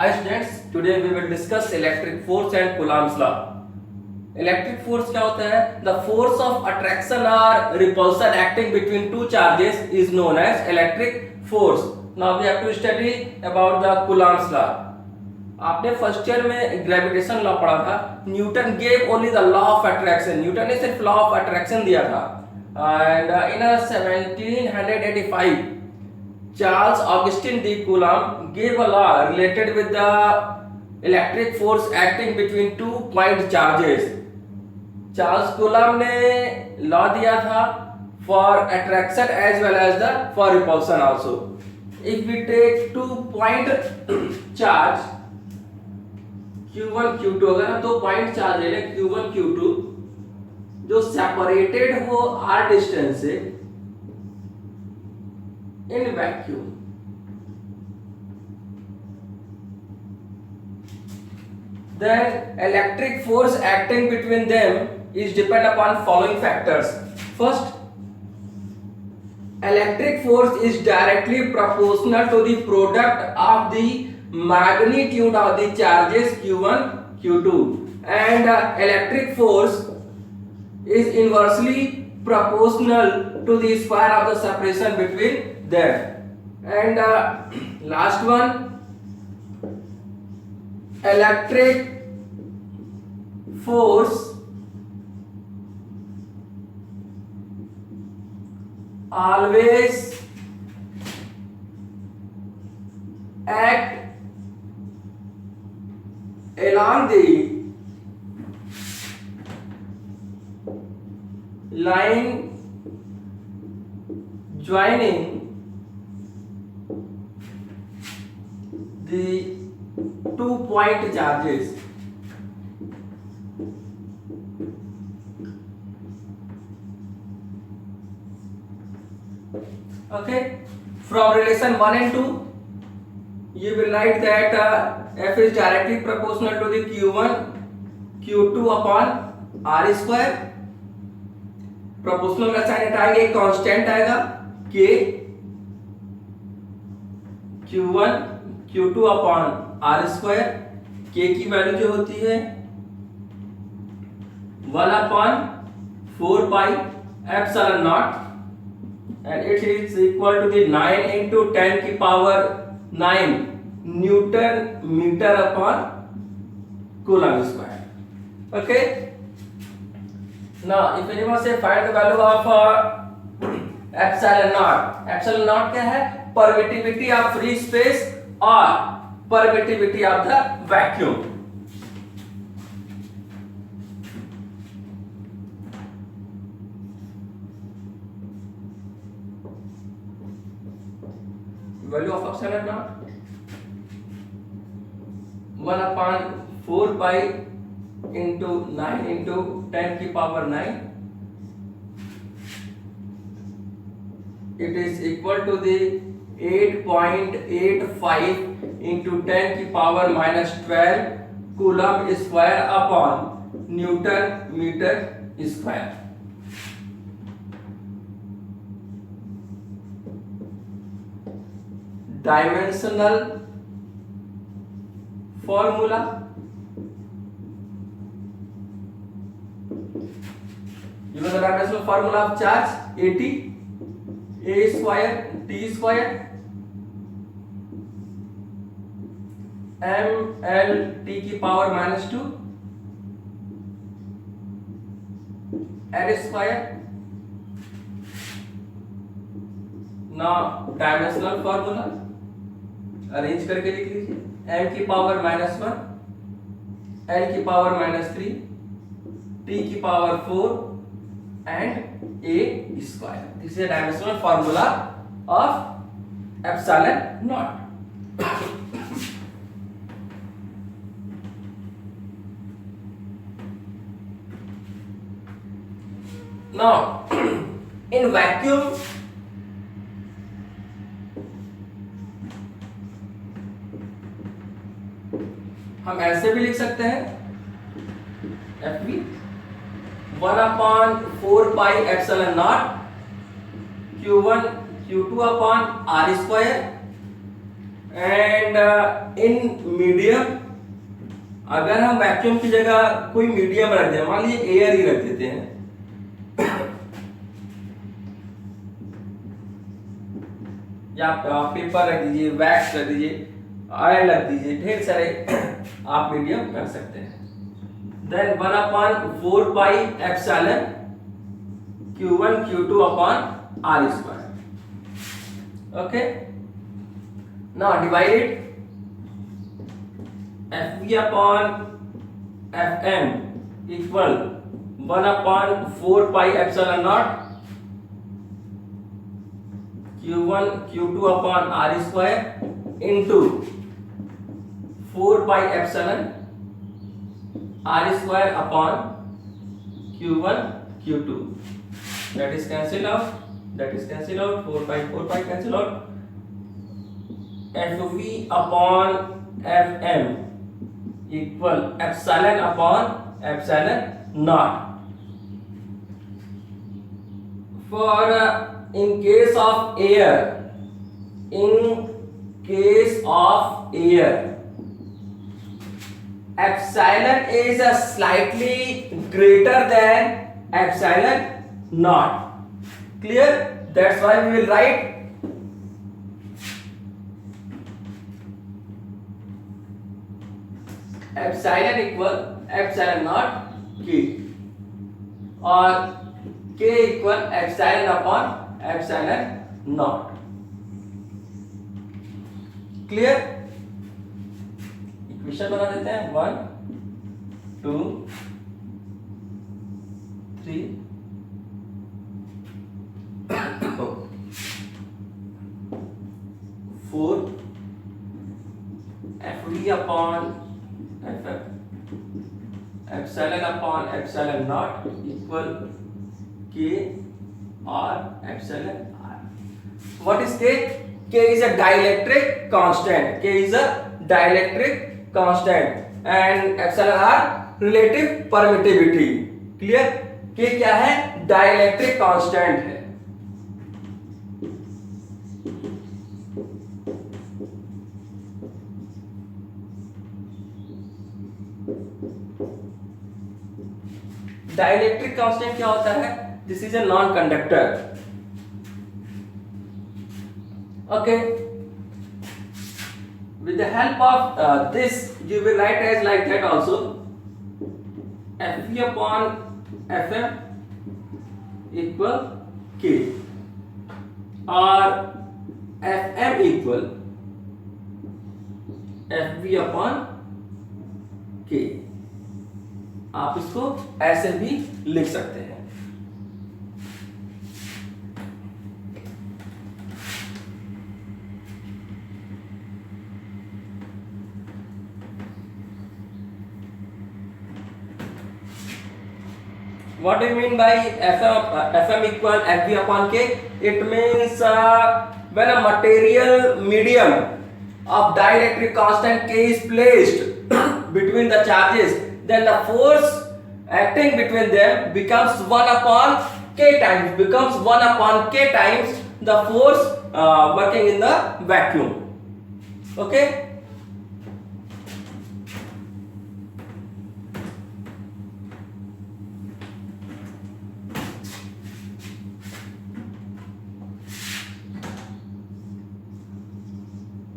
Hi students, today we will discuss electric force and Coulomb's law. Electric force क्या होता है? The force of attraction or repulsion acting between two charges is known as electric force. Now we have to study about the Coulomb's law. आपने first year में gravitation law पढ़ा था. Newton gave only the law of attraction. Newton ने सिर्फ law of attraction दिया था. And in 1785 Charles Augustin de Coulomb gave a law related with the electric force acting between two point charges. Charles Coulomb ने law दिया था for attraction as well as the for repulsion also. If we take 2 point charge Q1 Q2, अगर हम 2 point charge ले लें Q1 Q2 जो separated हो r distance से in vacuum, then electric force acting between them is depend upon following factors. First, electric force is directly proportional to the product of the magnitude of the charges Q1 Q2, and electric force is inversely proportional to the square of the separation between them. And last one, electric force always act along the line joining the 2 point charges. Okay, from relation 1 and 2 you will write that F is directly proportional to the Q1 Q2 upon R square. Proportional का sign हटाएंगे, एक constant आएगा K Q1 Q2 upon R square. K की value जो होती है 1 upon 4 pi epsilon naught and it is equal to the 9 into 10 की power 9 newton metre upon coulomb square. Okay, now if anyone say find the value of epsilon naught. Epsilon naught क्या है? Permittivity of free space or permittivity of the vacuum. Value of epsilon naught 1 upon 4 pi into 9 into 10 की power 9. It is equal to the 8.85 into 10 की power minus 12 coulomb square upon newton metre square. Dimensional formula You know the dimensional formula of charge AT, A square T square ML T की power minus 2 L square. Now dimensional formula arrange करके लिख लीजिए. M की power minus 1 L की power minus 3 T की power 4 and A square. This is a dimensional formula of epsilon naught. Now in vacuum हम ऐसे भी लिख सकते हैं FV 1 upon 4 pi epsilon naught Q1 Q2 upon R square and in medium, अगर हम vacuum की जगह कोई मीडियम रख दें, मान लीजिए एयर ही रख देते हैं, या पेपर रख दीजिए, वैक्स रख दीजिए, आयरन रख दीजिए, ढेर सारे आप मीडियम रख सकते हैं। Then 1/4 pi epsilon Q1 Q2 upon R square. Okay, now divide it, FV upon Fm equal 1/4 pi epsilon naught Q1 Q2 upon R square into 4 pi epsilon R square upon Q1 Q2. That is cancel out. 4 pi cancel out. FV upon Fm equal epsilon upon epsilon naught. For in case of air, epsilon is slightly greater than epsilon naught. Clear? That's why we will write epsilon equal epsilon naught K, or K equal epsilon upon epsilon naught. Clear? Equation बना देते हैं 1 2 3 4 FV upon FF epsilon upon epsilon naught equal K or epsilon R. What is K? K is a dielectric constant. K is a dielectric constant and epsilon R relative permittivity. Clear? K क्या है? Dielectric constant है. Dielectric constant क्या होता है? This is a non-conductor. Okay. With the help of this, you will write as like that also. Fv upon Fm equal K, or Fm equal Fv upon K. आप इसको ऐसे भी लिख सकते हैं. What do you mean by Fm equal Fv upon K? It means when a material medium of dielectric constant K is placed between the charges, then the force acting between them becomes 1 upon K times the force working in the vacuum. Okay?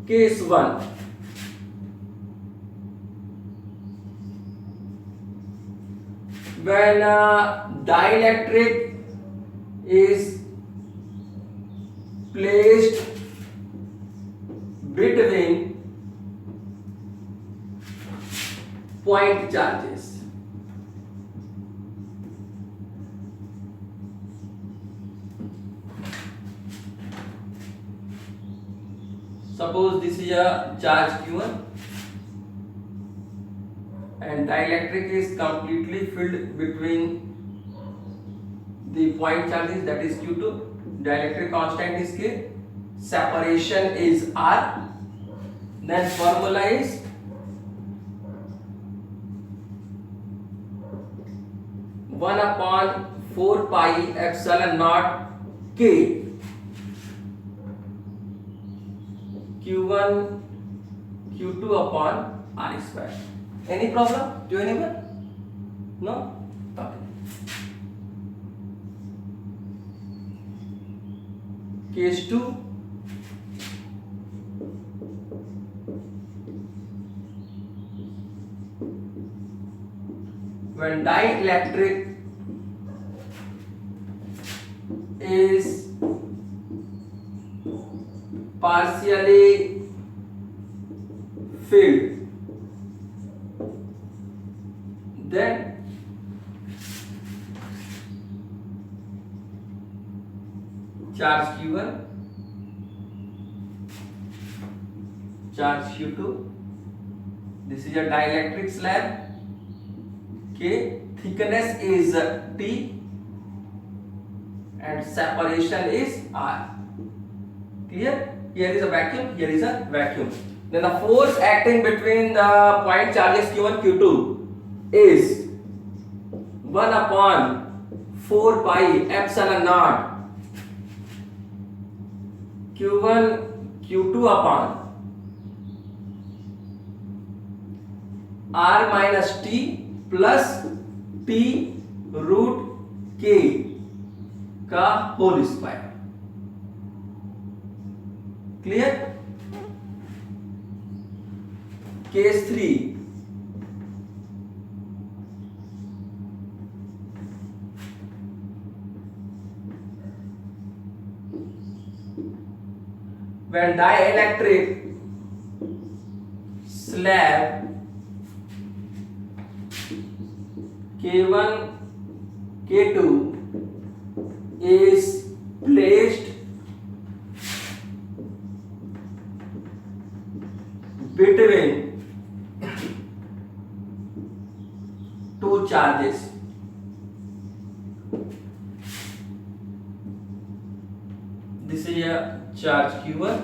Case 1. When dielectric is placed between point charges. Suppose this is a charge Q1 and dielectric is completely filled between the point charges, that is Q2. Dielectric constant is K, separation is R. Then formula is one upon 4 pi epsilon naught K Q1 Q1 Q2 upon R square. Any problem to anyone? No? Okay. Case 2, when dielectric is partially filled, then charge Q1, charge Q2. This is a dielectric slab. Okay, thickness is T and separation is R. Clear? Here is a vacuum, here is a vacuum. Then the force acting between the point charges Q1 Q2 is 1 upon 4 pi epsilon naught Q1 Q2 upon R minus T plus T root K का whole square. Clear? Case 3, when dielectric slab K1 K2 is placed between two charges. This is a charge Q1,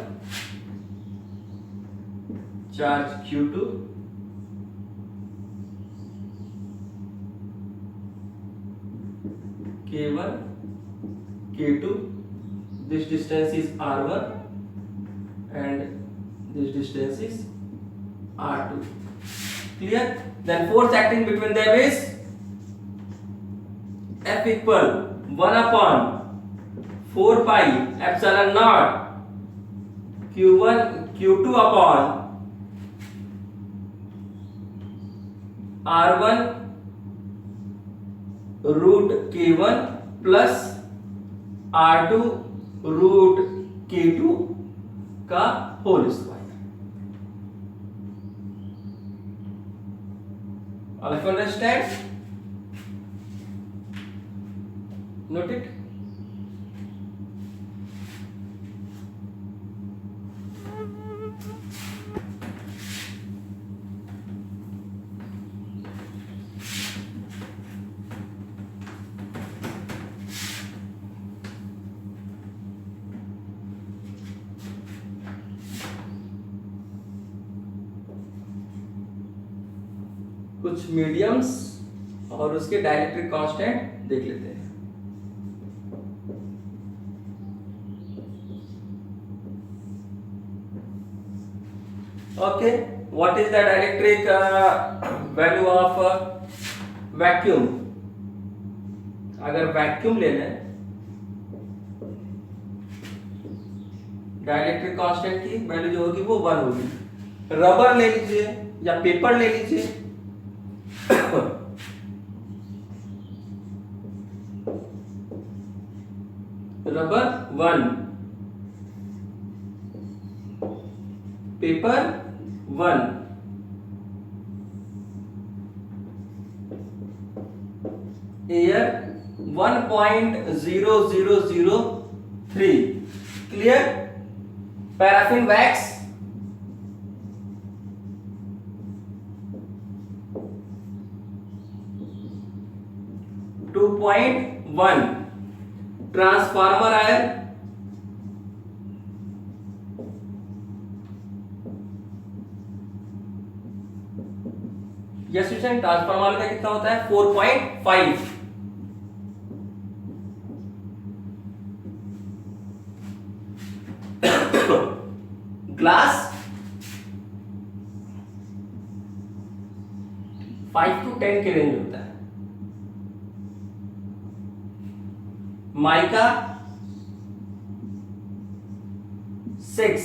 charge Q2. K1, K2, this distance is R1 and this distance is R2. Clear? Then force acting between them is F equal 1 upon 4 pi epsilon naught Q1 Q2 upon R1 root K1 plus R2 root K2 का whole square. All of you understand? Note it. कुछ mediums और उसके dielectric constant देख लेते हैं. Okay, what is the dielectric value of vacuum? अगर vacuum ले लें, डाइलेक्ट्रिक कांस्टेंट की वैल्यू जो होगी वो 1 होगी. रबर ले लीजिए या पेपर ले लीजिए, rubber 1, paper 1, air 1.0003. Clear? Paraffin wax 2.1, transformer ion yes विषय ट्रांसफार्मर का कितना होता है 4.5. ग्लास 5 to 10 के रेंज होता है। Mica 6,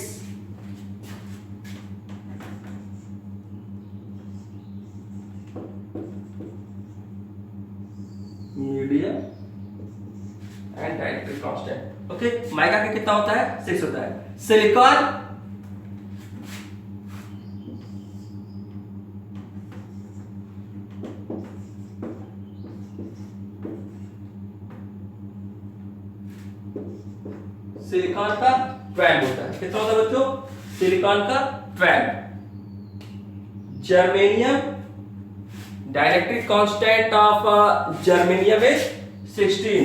medium and dielectric constant. Okay, mica का कितना होता है? 6 होता है। सिलिकॉन सिलिकॉन का 12 होता है। कितना होता है बच्चों? सिलिकॉन का 12। Germanium, dielectric constant of germanium is 16।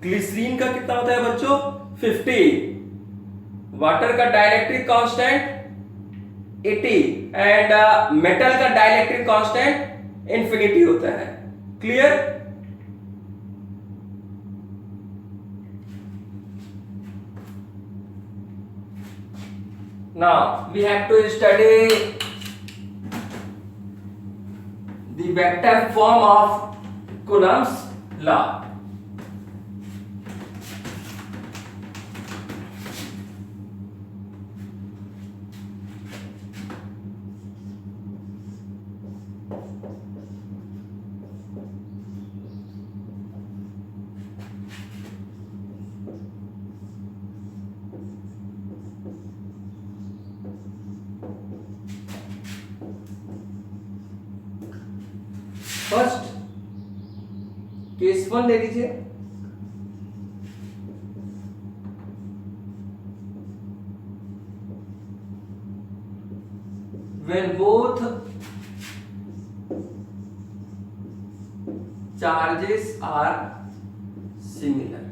Glycerine का कितना होता है बच्चों? 50। वाटर का डाइलेक्ट्रिक कांस्टेंट 80 एंड मेटल का डाइलेक्ट्रिक कांस्टेंट इंफिनिटी होता है। Clear? Now we have to study the vector form of Coulomb's law. First case 1 ले लीजिए। when both charges are similar,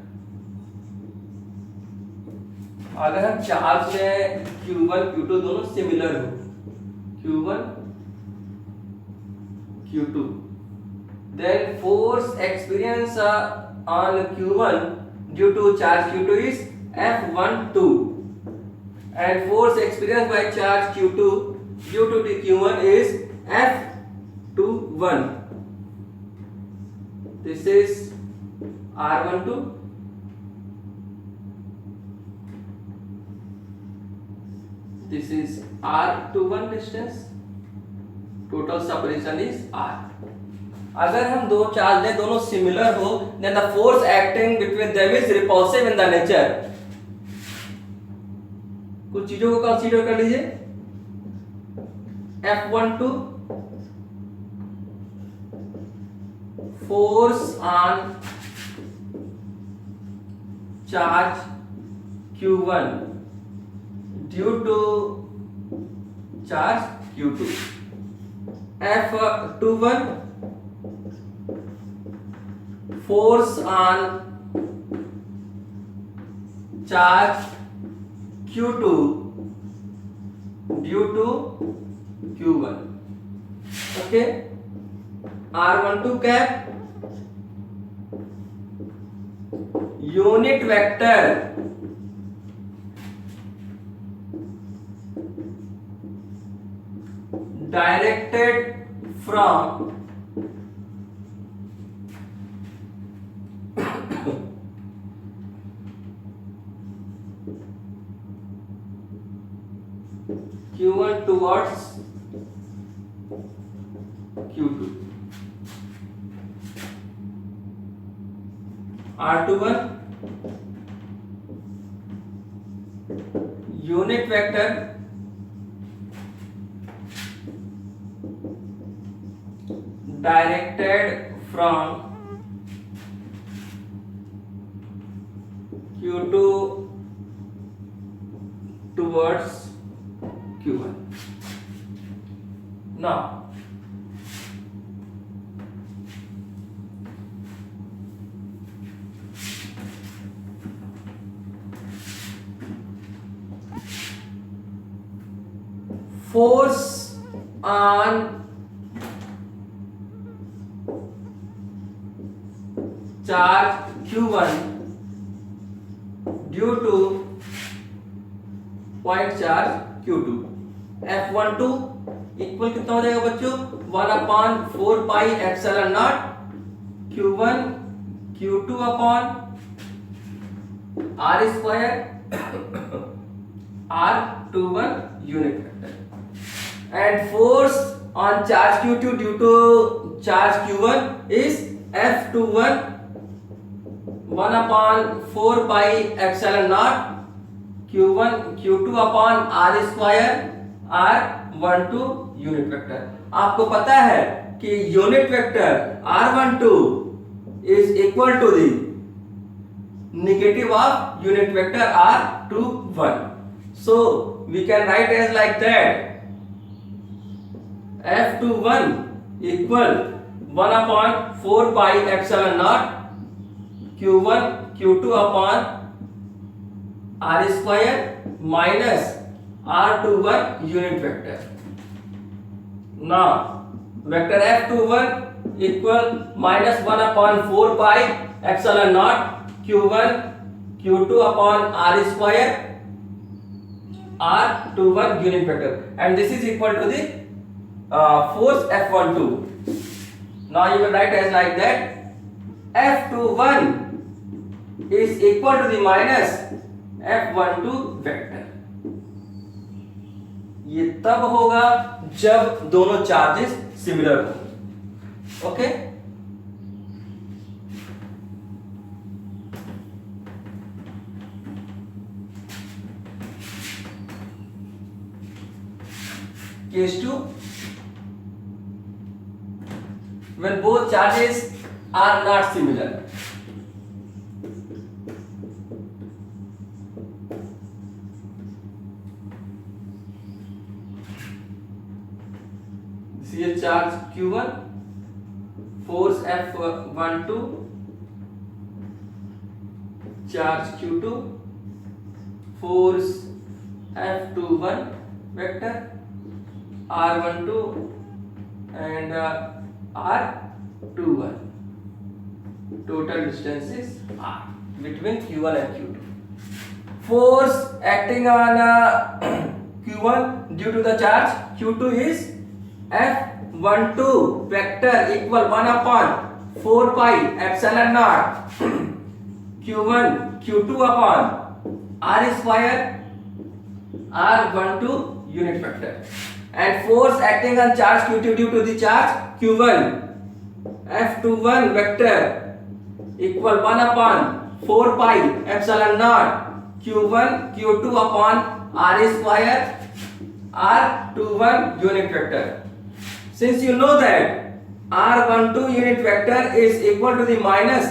अगर हम चार्ज में Q1 Q2 दोनों सिमिलर हो, Q1 Q2, then force experience on Q1 due to charge Q2 is F12 and force experienced by charge Q2 due to the Q1 is F21. This is R12, this is R21 distance, total separation is R. अगर हम दो charge लें दोनों similar हो, then the force acting between them is repulsive in the nature. कुछ चीजों को consider कर लीजिए। F12 force on charge Q1 due to charge Q2. F21 force on charge Q2 due to Q1. Okay, R12 cap unit vector directed from Q1 towards Q2. R21 unit vector directed from Q2 towards Q1. Now force on charge Q1 due to point charge Q2, F12 equal कितना हो जाएगा बच्चों, 1/4 pi epsilon not Q1 Q2 upon R square R21 unit vector and force on charge Q2 due to charge Q1 is F21 1/4 pi epsilon naught Q1 Q2 upon R square R12 unit vector. आपको पता है कि unit vector R12 is equal to the negative of unit vector R21. So we can write as like that F21 equal 1/4 pi epsilon naught Q1 Q2 upon R square minus R21 unit vector. Now vector F21 equal minus 1/4 pi epsilon naught Q1 Q2 upon R square R21 unit vector, and this is equal to the force F12. Now you will write as like that F21 is equal to the minus F12 vector. ये तब होगा जब दोनों charges similar हो। Okay, case 2, when both charges are not similar. This is a charge Q1, force F12, charge Q2, force F21 vector R12 and R21. Total distance is R between Q1 and Q2. Force acting on Q1 due to the charge Q2 is F12 vector equal 1/4 pi epsilon naught Q1 Q2 upon R square R12 unit vector, and force acting on charge Q2 due to the charge Q1 F21 vector equal 1/4 pi epsilon naught Q1 Q2 upon R square R21 unit vector. Since you know that R12 unit vector is equal to the minus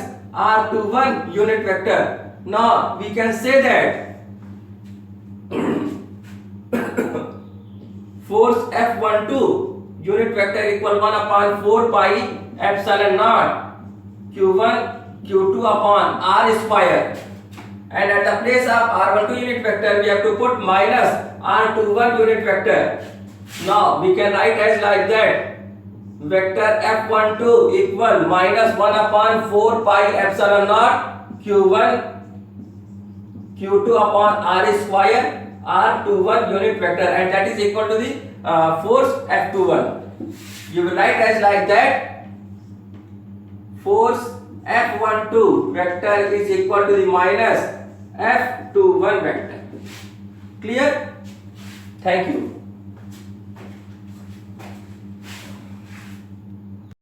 R21 unit vector, now we can say that force F12 unit vector equal 1/4 pi epsilon naught Q1 Q2 upon R square, and at the place of R12 unit vector we have to put minus R21 unit vector. Now we can write as like that vector F12 equal minus 1/4 pi epsilon naught Q1 Q2 upon R square R21 unit vector, and that is equal to the force F21. You will write as like that force F12 vector is equal to the minus F21 vector. Clear? Thank you.